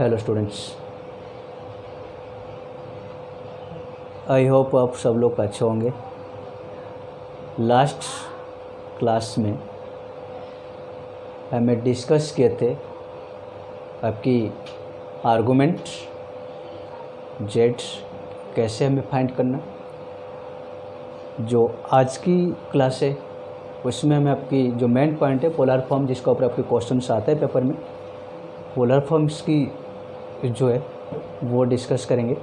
Hello students, I hope आप सब लोग अच्छे होंगे। लास्ट क्लास में हमें डिस्कस किए थे आपकी आर्गुमेंट जेड कैसे हमें फाइंड करना। जो आज की क्लास है उसमें हमें आपकी जो मेन पॉइंट है पोलर फॉर्म, जिसके ऊपर आपके क्वेश्चंस आते हैं पेपर में, पोलर फॉर्म्स की जो है वो डिस्कस करेंगे।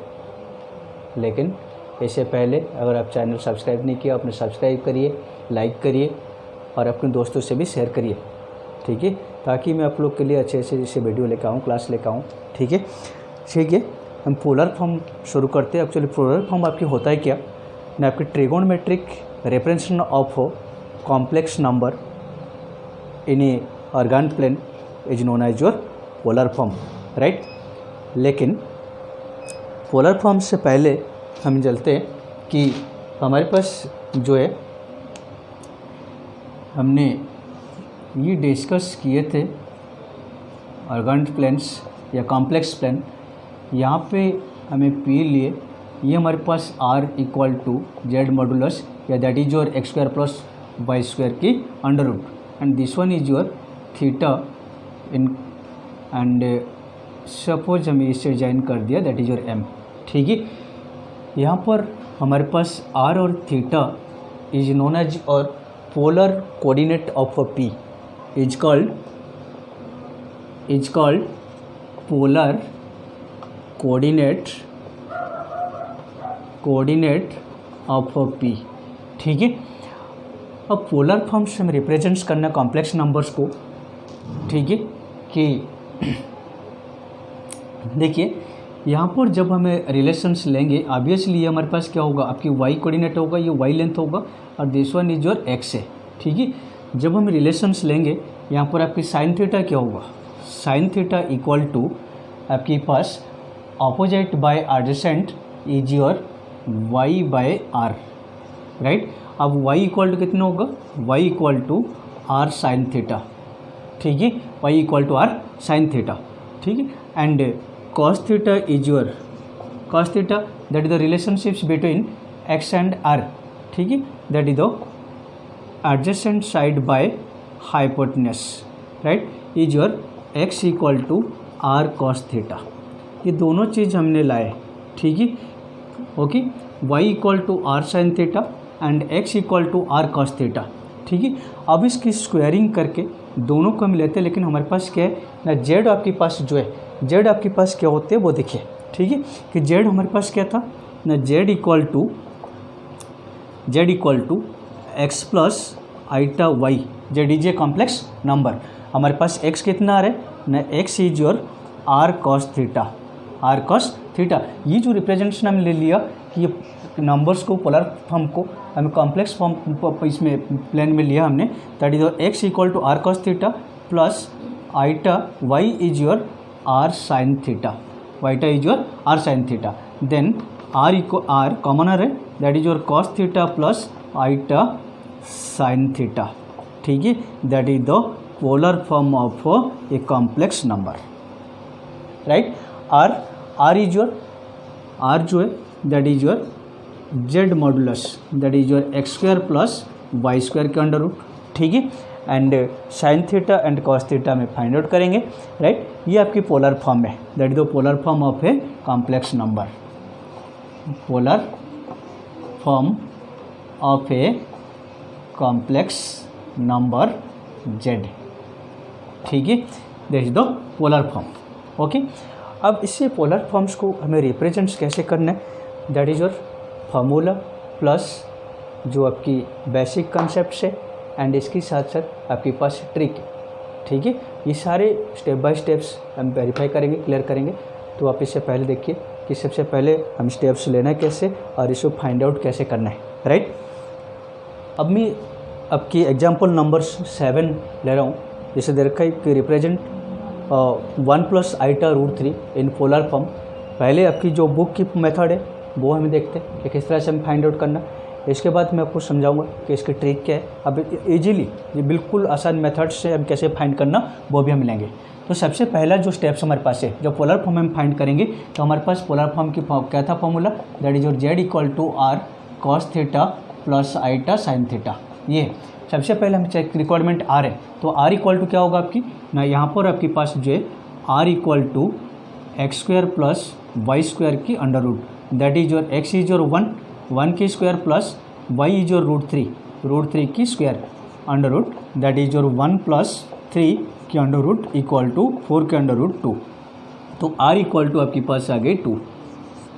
लेकिन इससे पहले अगर आप चैनल सब्सक्राइब नहीं किया, अपने सब्सक्राइब करिए, लाइक करिए और अपने दोस्तों से भी शेयर करिए, ठीक है, ताकि मैं आप लोग के लिए अच्छे से जैसे वीडियो लेकर आऊँ, क्लास लेकर आऊँ, ठीक है। ठीक है, हम पोलर फॉर्म शुरू करते हैं। एक्चुअली पोलर फॉर्म आपकी होता है क्या ना, आपकी trigonometric representation of complex number in a Argand plane is known as your polar form, right. लेकिन पोलर फॉर्म से पहले हम चलते हैं कि हमारे पास जो है हमने ये डिस्कस किए थे ऑर्गन प्लेन्स या कॉम्प्लेक्स प्लेन। यहाँ पे हमें पी लिए, ये हमारे पास are equal to Z modulus या that is your X square plus Y square की under root, and this one is your theta इन, एंड सपोज हमें इससे ज्वाइन कर दिया दैट इज योर एम, ठीक है। यहाँ पर हमारे पास आर और थीटा इज नोन एज और polar coordinate of a P is called polar coordinate of a P, ठीक है। अब पोलर फॉर्म से हमें रिप्रेजेंट्स करना कॉम्प्लेक्स नंबर्स को, ठीक है। कि देखिए यहाँ पर जब हमें रिलेशंस लेंगे, ऑब्वियसली हमारे पास क्या होगा, आपकी वाई कोऑर्डिनेट होगा, ये वाई लेंथ होगा और this one is your x है, ठीक है। जब हम रिलेशंस लेंगे यहाँ पर आपकी साइन थीटा क्या होगा, साइन थीटा इक्वल टू आपके पास opposite by adjacent is your Y by R, right. अब वाई इक्वल टू कितना होगा, Y equal to are sine theta, ठीक है, Y equal to are sine theta, ठीक है। And cos theta is your cos theta, that is the relationships between x and r, ठीक है, that is the adjacent side by hypotenuse, right, is your x equal to r cos theta। ये दोनों चीज़ हमने लाए, ठीक है, okay. y equal to are sine theta and x equal to r cos theta, ठीक है। अब इसकी स्क्वायरिंग करके दोनों को हम लेते हैं, लेकिन हमारे पास क्या है ना, जेड आपके पास जो है, जेड आपके पास क्या होते हैं वो देखिए, ठीक है, कि जेड हमारे पास क्या था ना, z equal to x plus iota y, z is a complex number. हमारे पास एक्स कितना आ रहा है ना, x is your r cos theta, r cos theta. ये जो रिप्रेजेंटेशन हमने ले लिया कि ये नंबर्स को, पोलर फॉर्म को हमें कॉम्प्लेक्स फॉर्म इसमें प्लेन में लिया हमने, that is X equal to are cos theta plus iota Y is your R sine theta, वाइटा is your R sine theta. Then R कॉमनर है, that is your cos theta plus iota sine theta, ठीक है, that is the polar form of a complex number, right. R is your, R जो है that is your Z modulus, that is your X square plus Y square के under root, ठीक है। And sign theta and cos theta में find out करेंगे, right. ये आपकी polar form है, that is the polar form of a complex number, polar form of a complex number Z, ठीक है, that is the polar form, okay. अब इससे polar forms को हमें रिप्रेजेंट्स कैसे करना है, that is your formula plus जो आपकी बेसिक कॉन्सेप्ट्स है एंड इसके साथ साथ आपके पास ट्रिक, ठीक है। ये सारे स्टेप बाय स्टेप्स हम वेरीफाई करेंगे, क्लियर करेंगे। तो आप इससे पहले देखिए कि सबसे पहले हम स्टेप्स लेना है कैसे और इसको फाइंड आउट कैसे करना है, राइट। अब मैं आपकी एग्जाम्पल नंबर 7 ले रहा हूँ, जैसे दे रखा है कि represent 1 plus iota root 3 in polar form. पहले आपकी जो बुक की मेथड है वो हमें देखते हैं कि किस तरह से हम फाइंड आउट करना। इसके बाद मैं आपको समझाऊंगा कि इसकी ट्रिक क्या है। अब इजीली ये बिल्कुल आसान मेथड से हम कैसे फाइंड करना वो भी हम लेंगे, तो सबसे पहला जो स्टेप्स हमारे पास है, जो पोलर फॉर्म हम फाइंड करेंगे, तो हमारे पास पोलर फॉर्म की क्या था formula, that is your z equal to are cos theta plus iota sine theta. ये सबसे पहले हम चेक रिक्वायरमेंट आर है, तो आर इक्वल टू क्या होगा आपकी ना, यहाँ पर आपके पास जो है R equal to X square plus Y square की under root, that is your X is your 1 की square plus Y is your root three की square under root, that is your 1 plus 3 की अंडर रूट इक्वल टू 4 के under root 2। तो r equal to आपके पास आ गए 2,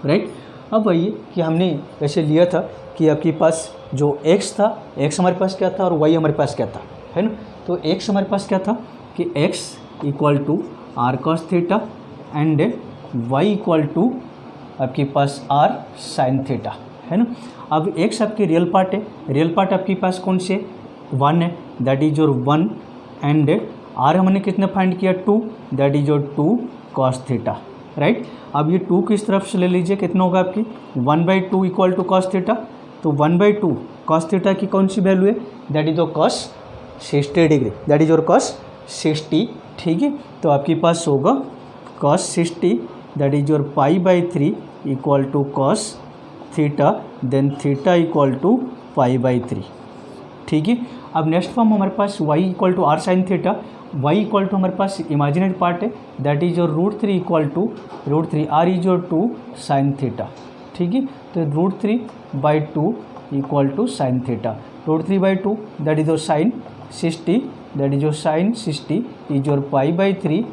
right. अब आइए कि हमने वैसे लिया था कि आपके पास जो x था, x हमारे पास क्या था और y हमारे पास क्या था, है ना। तो x हमारे पास क्या था कि x equal to are cos theta and y equal to आपके पास r साइन थीटा, है ना। अब x आपकी रियल पार्ट है, रियल पार्ट आपके पास कौन से 1 है, that is your 1 and r हमने कितने फाइंड किया 2, that is your 2 cos theta, right. अब ये 2 किस तरफ से ले लीजिए, कितना होगा आपकी 1/2 इक्वल टू कॉस थीटा, तो 1/2 कॉस थीटा की कौन सी वैल्यू है, that is your cos 60 degree, that is your cos 60, ठीक है। तो आपके पास होगा cos 60 that is your π/3 equal to cos theta, then theta equal to π/3, ठीक है। अब नेक्स्ट फॉर्म हमारे पास y equal to are sine theta, y equal to हमारे पास इमेजिनरी पार्ट है, that is your √3 equal to √3 r is your 2 sine theta, ठीक है। तो √3/2 equal to sine theta, √3/2 that is your sine 60, that is your sine 60 is your π/3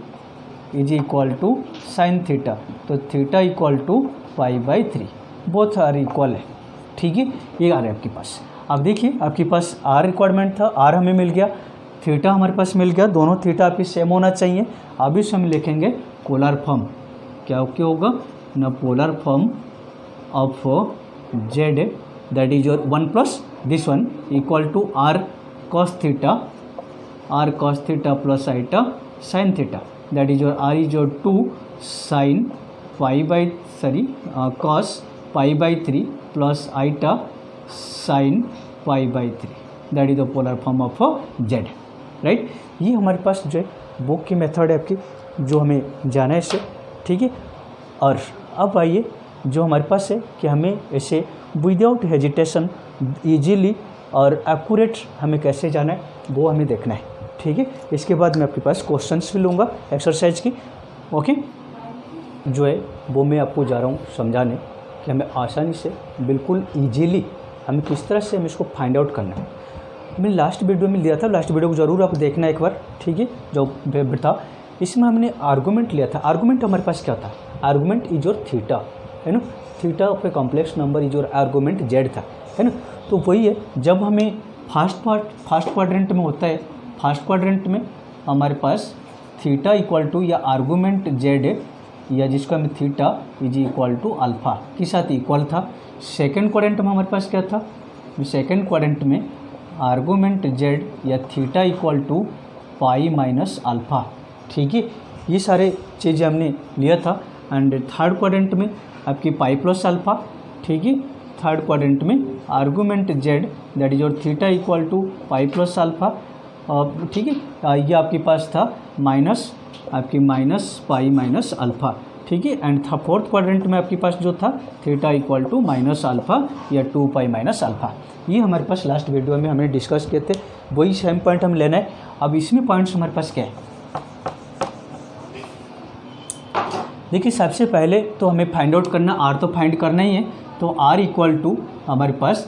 is equal to sine theta, तो theta equal to π/3, both are equal है, ठीक है। ये आ रहा है आपके पास। अब देखिए आपके पास आर रिक्वायरमेंट था, आर हमें मिल गया, थीटा हमारे पास मिल गया, दोनों थीटा आपकी सेम होना चाहिए। अब इस हम लिखेंगे पोलर फॉर्म, क्या होगा ना, polar form of Z that is your 1 plus this one equal to are cos theta plus iota sine theta, that is your are is your 2 sine cos π/3 plus iota sine π/3, that is the polar form of Z, right. ये हमारे पास जो है book की method है आपकी, जो हमें जाना है इससे, ठीक है। और अब आइए जो हमारे पास है कि हमें ऐसे विदाउट हेजिटेशन इजीली और एक्यूरेट हमें कैसे जाना है वो हमें देखना है, ठीक है। इसके बाद मैं आपके पास क्वेश्चंस भी लूँगा एक्सरसाइज की, ओके। जो है वो मैं आपको जा रहा हूँ समझाने कि हमें आसानी से बिल्कुल ईजीली हमें किस तरह से हमें इसको फाइंड आउट करना है। मैंने लास्ट वीडियो में लिया था, लास्ट वीडियो को ज़रूर आप देखना एक बार, ठीक है। जो था इसमें हमने आर्गूमेंट लिया था, आर्गूमेंट हमारे पास क्या था, आर्गूमेंट इज योर थीटा, है ना। Theta of a complex number is your argument Z था, है ना। तो वही है, जब हमें फर्स्ट क्वाड्रेंट में होता है, फर्स्ट क्वाड्रेंट में हमारे पास थीटा इक्वल टू या आर्गूमेंट जेड है, या जिसको हमें theta is equal to alpha के साथ इक्वल था। सेकेंड क्वाड्रेंट में हमारे पास क्या था, सेकेंड क्वाड्रेंट में आर्गूमेंट जेड या theta equal to pi minus alpha, ठीक है। ये सारे चीज़ें हमने लिया था। एंड थर्ड क्वाड्रेंट में आपकी पाई प्लस अल्फ़ा, ठीक है। थर्ड क्वाड्रेंट में argument z that is your theta equal to pi plus alpha, ठीक है। ये आपके पास था माइनस पाई माइनस अल्फ़ा, ठीक है। एंड फोर्थ क्वाड्रेंट में आपके पास जो था theta equal to minus alpha या 2 पाई माइनस अल्फ़ा। ये हमारे पास लास्ट वीडियो में हमने डिस्कस किए थे, वही सेम पॉइंट हम लेना है। अब इसमें पॉइंट्स हमारे पास क्या है, देखिए सबसे पहले तो हमें फाइंड आउट करना, आर तो फाइंड करना ही है। तो आर इक्वल टू हमारे पास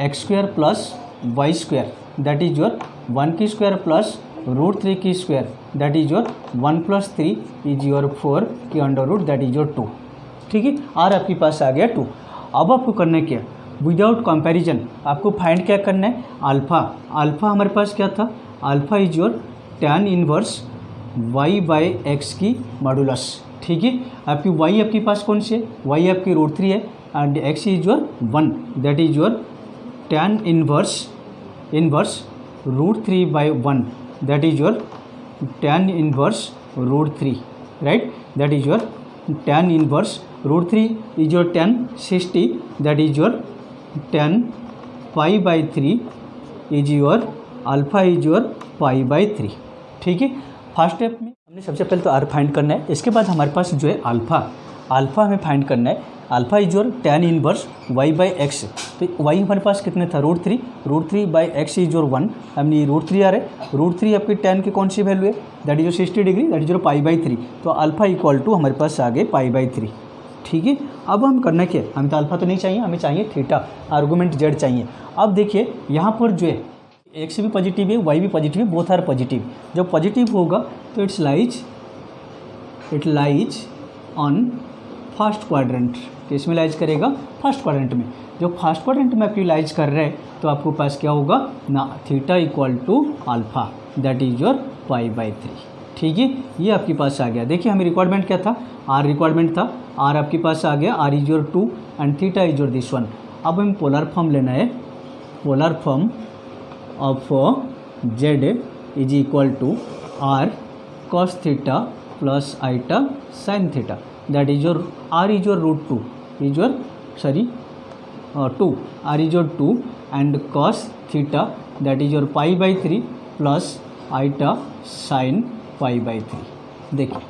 X square plus Y square that is your 1 की स्क्वायर प्लस √3 की square that is your 1 + 3 is your 4 की under root that is your 2, ठीक है। आर आपके पास आ गया 2। अब आपको करना क्या, विदाउट कंपैरिजन आपको फाइंड क्या करना है, अल्फ़ा। अल्फ़ा हमारे पास क्या था, alpha is your tan inverse y/x की मॉडुलस, ठीक है। आपकी y आपके पास कौन सी है, y आपकी √3 है and x is your 1 that is your tan inverse √3/1 that is your tan inverse √3, right, that is your tan inverse √3 is your tan 60 that is your tan π/3 is your alpha is your π/3, ठीक है। First step में हमने सबसे पहले तो are find करना है, इसके बाद हमारे पास जो है अल्फ़ा हमें फाइंड करना है। Alpha is your tan inverse y by x, तो y हमारे पास कितने था √3 बाई एक्स इज योर 1, हमने √3 आ रहा है, √3 आपकी tan की कौन सी वैल्यू है, that is your 60 degree, that is your π/3, तो अल्फ़ा इक्वल टू हमारे पास आ गए π/3। ठीक है, अब हम करना क्या है, हमें तो अल्फ़ा तो नहीं चाहिए, हमें चाहिए थीटा, आर्गूमेंट z चाहिए। अब देखिए यहाँ पर जो है एक्स भी पॉजिटिव है, वाई भी पॉजिटिव है, बोथ आर पॉजिटिव। जब पॉजिटिव होगा तो it lies on first quadrant, किस में लाइज करेगा, फर्स्ट क्वाड्रेंट में। जब फर्स्ट क्वाड्रेंट में आपकी लाइज कर रहे हैं तो आपको पास क्या होगा ना, theta equal to alpha, that is your π/3। ठीक है, ये आपके पास आ गया। देखिए हमें रिक्वायरमेंट क्या था, आर रिक्वायरमेंट था, आर आपके पास आ गया, R is your 2 and theta is your this one. अब हमें पोलर फॉर्म लेना है, polar form of z is equal to r cos theta plus iota sin theta, that is your r is your √2 is your 2, r is your 2 and cos theta that is your π/3 plus iota sin π/3। देखिए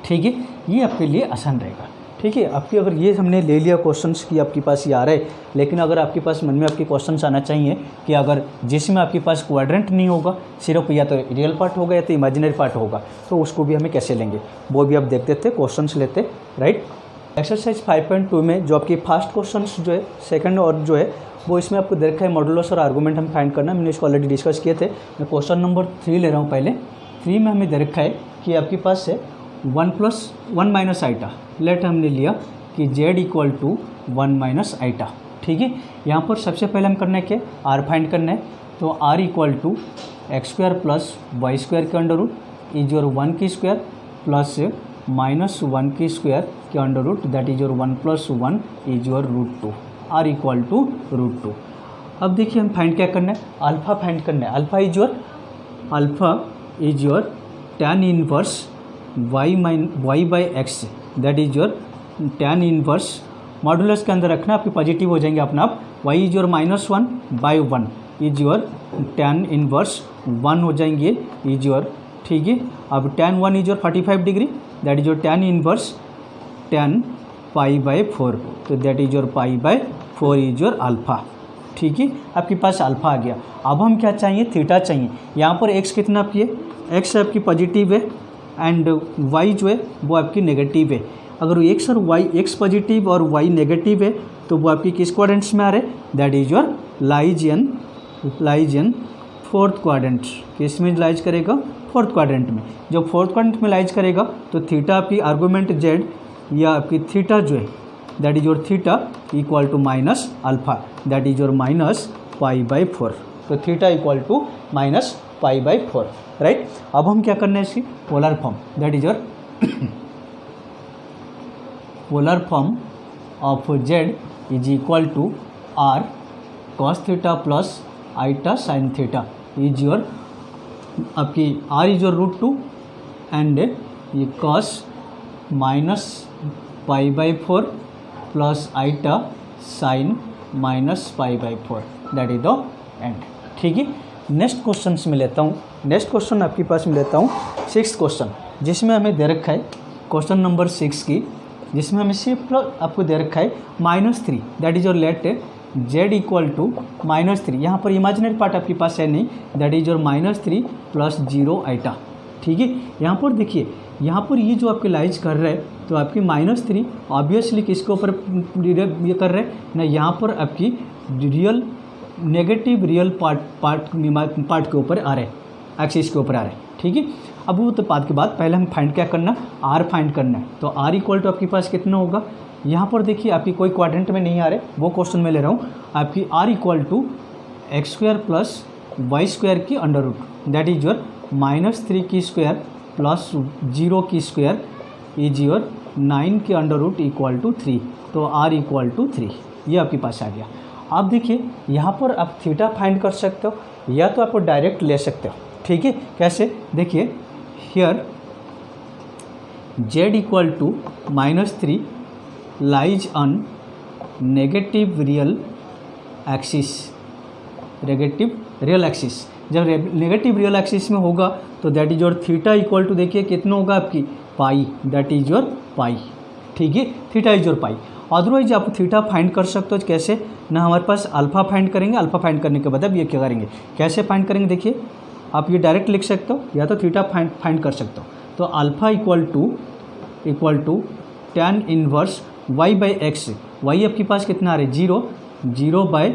ठीक है, ये आपके लिए आसान रहेगा। ठीक है, आपकी अगर ये हमने ले लिया क्वेश्चंस की आपके पास ये आ रहा है, लेकिन अगर आपके पास मन में आपके क्वेश्चंस आना चाहिए कि अगर जिसमें आपके पास क्वाड्रेंट नहीं होगा, सिर्फ या तो रियल पार्ट होगा या तो इमेजिनरी पार्ट होगा, तो उसको भी हमें कैसे लेंगे वो भी आप देखते थे, क्वेश्चंस लेते, राइट। एक्सरसाइज 5.2 में जो आपकी फर्स्ट क्वेश्चंस जो है, सेकंड और जो है वो इसमें आपको दे रखा है मॉडुलस और आर्गूमेंट हम फाइंड करना, हमने इसको ऑलरेडी डिस्कस किए थे। मैं क्वेश्चन नंबर 3 ले रहा हूँ। पहले 3 में हमें दे रखा है कि आपके पास है 1 + 1 - आइटा, लेट हमने लिया कि z इक्वल टू 1 - आइटा। ठीक है, यहाँ पर सबसे पहले हम करना है क्या, r फाइंड करना है, तो r equal to x² plus y² के अंडर रूट इज योर 1 की स्क्वायर प्लस -1 की स्क्वायर के under root, that is your 1 + 1 is your √2, r equal to √2। अब देखिए हम फाइंड क्या करना है, अल्फ़ा फाइंड करना है। Alpha is your tan inverse y by x, that is your tan inverse, modulus के अंदर रखना, आपके पॉजिटिव हो जाएंगे अपना आप, y is your -1/1 is your tan inverse 1 हो जाएंगे इज योर। ठीक है, अब tan 1 is your 45 degree, that is your tan inverse tan π/4, तो that is your π/4 is your alpha. ठीक है, आपके पास अल्फ़ा आ गया। अब हम क्या चाहिए, थीटा चाहिए। यहाँ पर x कितना आपकी है, x आपकी पॉजिटिव है एंड y जो है वो आपकी नेगेटिव है। अगर x और y, x पॉजिटिव और y नेगेटिव है तो वो आपकी किस क्वाड्रेंट्स में आ रहे हैं, that is your lies in fourth quadrant. किस में लाइज करेगा, फोर्थ क्वाड्रेंट में। जब फोर्थ क्वाड्रेंट में लाइज करेगा तो थीटा आपकी आर्गूमेंट z या आपकी थीटा जो है that is your theta equal to minus alpha, that is your -π/4, तो थीटा इक्वल टू -π/4, राइट। अब हम क्या करना है, इसकी polar form, that is your polar form of z is equal to r cos theta plus iota sin theta is your आपकी r is your √2 and ये cos -π/4 plus iota sin -π/4, that is the end. ठीक है, next question में लेता हूँ। Next question आपके पास में लेता हूँ 6th क्वेश्चन, जिसमें हमें दे रखा है क्वेश्चन नंबर 6 की, जिसमें हमें सिर्फ आपको दे रखा है -3, that is your let z equal to -3। यहाँ पर इमेजिनरी पार्ट आपके पास है नहीं, that is your -3 plus 0 iota. ठीक है, यहाँ पर देखिए, यहाँ पर ये जो आपके लाइज कर रहे हैं तो आपकी -3 ऑब्वियसली किसके ऊपर ये कर रहे हैं ना, यहाँ पर आपकी रियल नेगेटिव रियल पार्ट के ऊपर आ रहे हैं, एक्सिस के ऊपर आ रहे हैं। ठीक है, अब वो तो बात के बाद पहले हम फाइंड क्या करना, r फाइंड करना है। तो r इक्वल टू आपके पास कितना होगा, यहाँ पर देखिए आपकी कोई क्वाड्रेंट में नहीं आ रहे, वो क्वेश्चन में ले रहा हूँ। आपकी r equal to x² plus y² की under root, that is your -3 की स्क्वायर प्लस 0 की स्क्वायर इज योर 9 के अंडर रूट इक्वल टू 3, तो r इक्वल टू 3, ये आपके पास आ गया। आप देखिए यहाँ पर आप थीटा फाइंड कर सकते हो या तो आप डायरेक्ट ले सकते हो। ठीक है, कैसे, देखिए here z equal to -3 lies on negative real axis, जब नेगेटिव रियल एक्सिस में होगा तो that is your theta equal to देखिए कितना होगा आपकी pi, that is your pi, ठीक है, theta is your pi. Otherwise आप थीटा फाइंड कर सकते हो कैसे ना, हमारे पास अल्फा फाइंड करेंगे, अल्फा फाइंड करने के बाद अब ये क्या करेंगे, कैसे फाइंड करेंगे देखिए, आप ये डायरेक्ट लिख सकते हो या तो थीटा फाइंड कर सकते हो। तो alpha equal to tan inverse y by x, y आपके पास कितना आ रहा है 0, 0 by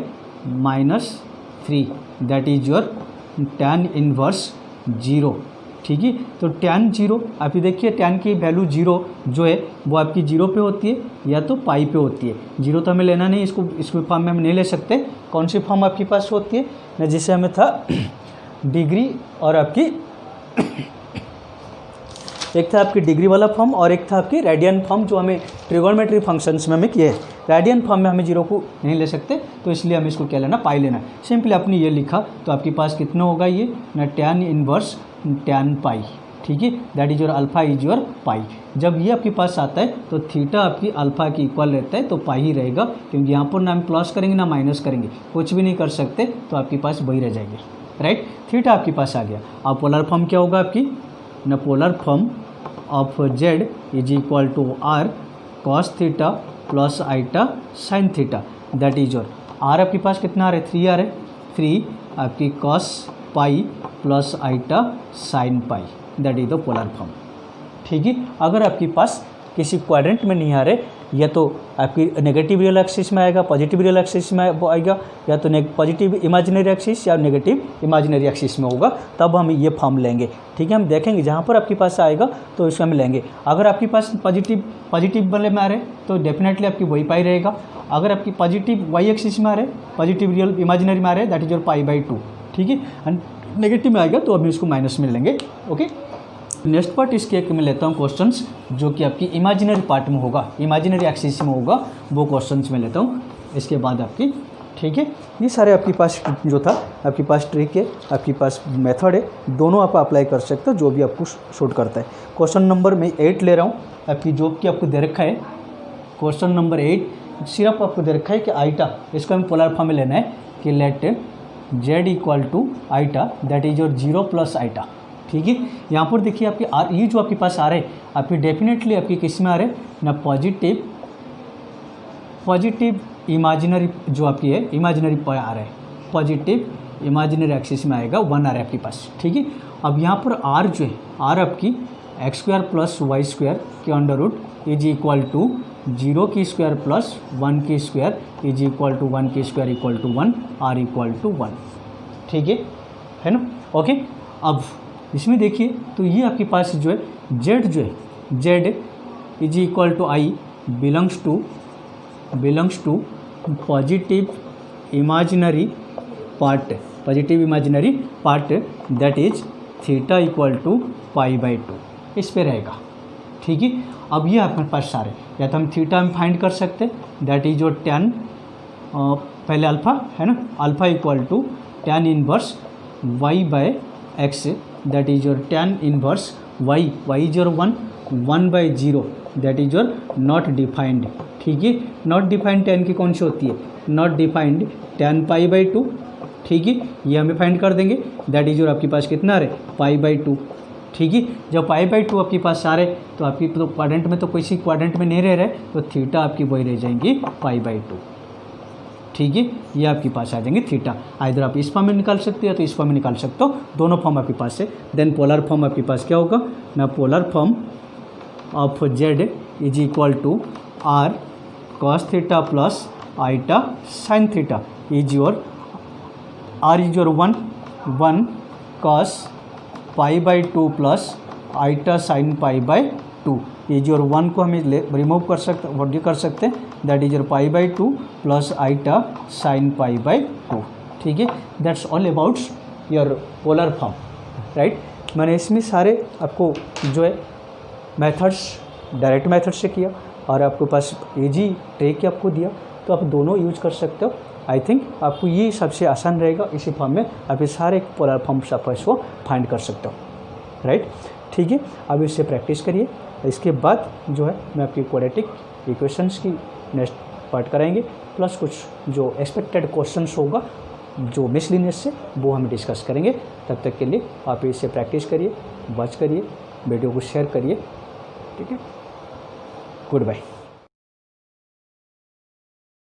-3 that is your tan inverse 0, ठीक है। तो tan 0 आप ये देखिए tan की वैल्यू 0 जो है वो आपकी 0 पे होती है या तो पाई पे होती है। 0 तो हमें लेना नहीं, इसको फॉर्म में हम नहीं ले सकते। कौन सी फॉर्म आपके पास होती है ना, जिससे हमें था डिग्री और आपकी एक था आपकी डिग्री वाला फॉर्म और एक था आपकी रेडियन फॉर्म, जो हमें ट्रिगोनोमेट्री फंक्शंस में हमें किए है। रेडियन फॉर्म में हमें 0 को नहीं ले सकते, तो इसलिए हमें इसको क्या लेना, पाई लेना। सिंपली आपने ये लिखा तो आपके पास कितना होगा ये ना tan इनवर्स tan पाई, ठीक है, that is your alpha is your पाई। जब ये आपके पास आता है तो थीटा आपकी अल्फा की इक्वल रहता है, तो पाई ही रहेगा, क्योंकि यहाँ पर ना हम प्लस करेंगे ना माइनस करेंगे, कुछ भी नहीं कर सकते, तो आपके पास वही रह जाएगी, राइट। थीटा आपके पास आ गया। अब पोलर फॉर्म क्या होगा आपकी ना, polar form of z is equal to are cos theta plus iota sine theta, that is your r आपके पास कितना आ रहा है 3 आ रहा है, 3 आपकी cos pi plus iota sine pi, that is the polar form, ठीक है। अगर आपके पास किसी क्वाड्रेंट में नहीं आ रहे, या तो आपकी नेगेटिव रियल एक्सिस में आएगा, पॉजिटिव रियल एक्सिस में आएगा, या तो पॉजिटिव इमेजिनरी एक्सिस या नेगेटिव इमेजिनरी एक्सिस में होगा, तब हम ये फॉर्म लेंगे, ठीक है। हम देखेंगे जहाँ पर आपके पास आएगा तो इसको हम लेंगे। अगर आपके पास पॉजिटिव वाले में आ रहे तो डेफिनेटली आपकी वही पाई रहेगा। अगर आपकी पॉजिटिव वाई एक्सिस में आ रहे, पॉजिटिव रियल इमेजिनरी में आ रहे, that is your pi by 2, ठीक है। एंड नेगेटिव में आएगा तो अभी इसको माइनस में लेंगे, ओके। नेक्स्ट पार्ट इसके एक मैं लेता हूँ क्वेश्चंस जो कि आपकी इमेजिनरी पार्ट में होगा, इमेजिनरी एक्सिस में होगा, वो क्वेश्चंस में लेता हूँ इसके बाद आपकी, ठीक है। ये सारे आपके पास जो था, आपके पास ट्रिक है, आपके पास मेथड है, दोनों आप अप्लाई कर सकते हो, जो भी आपको शूट करता है। क्वेश्चन नंबर मैं 8 ले रहा हूँ, आपकी जो कि आपको दे रखा है क्वेश्चन नंबर 8, सिर्फ आपको दे रखा है कि आइटा, इसको हमें पोलर फॉर्म में लेना है कि let z equal to iota that is your 0 plus iota, ठीक है। यहाँ पर देखिए आपकी आर, ये जो आपके पास आ रहे हैं आपकी डेफिनेटली आपकी किस में आ रहे ना, पॉजिटिव इमेजिनरी जो आपकी है इमेजिनरी आ रहा है, पॉजिटिव इमेजिनरी एक्सिस में आएगा 1 आ रहा है आपके पास, ठीक है। अब यहाँ पर आर जो है, आर आपकी x² प्लस y² के under root is equal to 0 की स्क्वायर प्लस 1 की स्क्वायर इज इक्वल टू 1 की square equal to 1, r equal to 1, ठीक है ना, ओके। अब इसमें देखिए तो ये आपके पास जो है जेड जो है, Z is equal to I belongs to positive imaginary part, positive imaginary part that is theta equal to pi by 2, इस पे रहेगा, ठीक है। अब ये आपके पास सारे, या तो हम थीटा में फाइंड कर सकते, दैट इज योर tan, पहले अल्फा है ना, alpha equal to tan inverse y by x, that is your tan inverse y, y is your 1 by 0 that is your not defined, ठीक है। नॉट डिफाइंड tan की कौन सी होती है, not defined tan pi by 2, ठीक है। ये हमें फाइंड कर देंगे, दैट इज योर आपके पास कितना आ रहे पाई बाई 2, ठीक है। जब पाई बाई 2 आपके पास आ रहे तो आपकी तो क्वाड्रेंट में तो किसी क्वाड्रेंट में नहीं रह रहे, तो थीटा आपकी वही रह जाएंगी पाई बाई 2, ठीक है। ये आपके पास आ जाएंगे थीटा, इधर आप इस फॉर्म में निकाल सकते हो तो इस फॉर्म में निकाल सकते हो, दोनों फॉर्म आपके पास है। देन पोलर फॉर्म आपके पास क्या होगा ना, polar form of z is equal to are cos theta plus iota sine theta is your, are is your 1 cos pi by 2 plus iota sine pi by 2 is your 1 को हमें remove कर सकते, what कर सकते हैं, that is your pi by 2 plus iota sine pi by 2, ठीक है। That's all about your polar form, right. मैंने इसमें सारे आपको जो है मेथड्स डायरेक्ट मेथड से किया और आपके पास इजी ट्रिक आपको दिया, तो आप दोनों यूज कर सकते हो। आई थिंक आपको ये सबसे आसान रहेगा, इसी फॉर्म में आप ये सारे पोलर फॉर्म्स आप इसको फाइंड कर सकते हो, राइट, ठीक है। अब इससे प्रैक्टिस करिए, इसके बाद जो है मैं आपकी क्वाड्रेटिक इक्वेशंस की नेक्स्ट पार्ट कराएंगे, प्लस कुछ जो एक्सपेक्टेड क्वेश्चंस होगा जो मिसलिनियस है वो हम डिस्कस करेंगे। तब तक के लिए आप इसे प्रैक्टिस करिए, वॉच करिए, वीडियो को शेयर करिए। ठीक है, गुड बाय।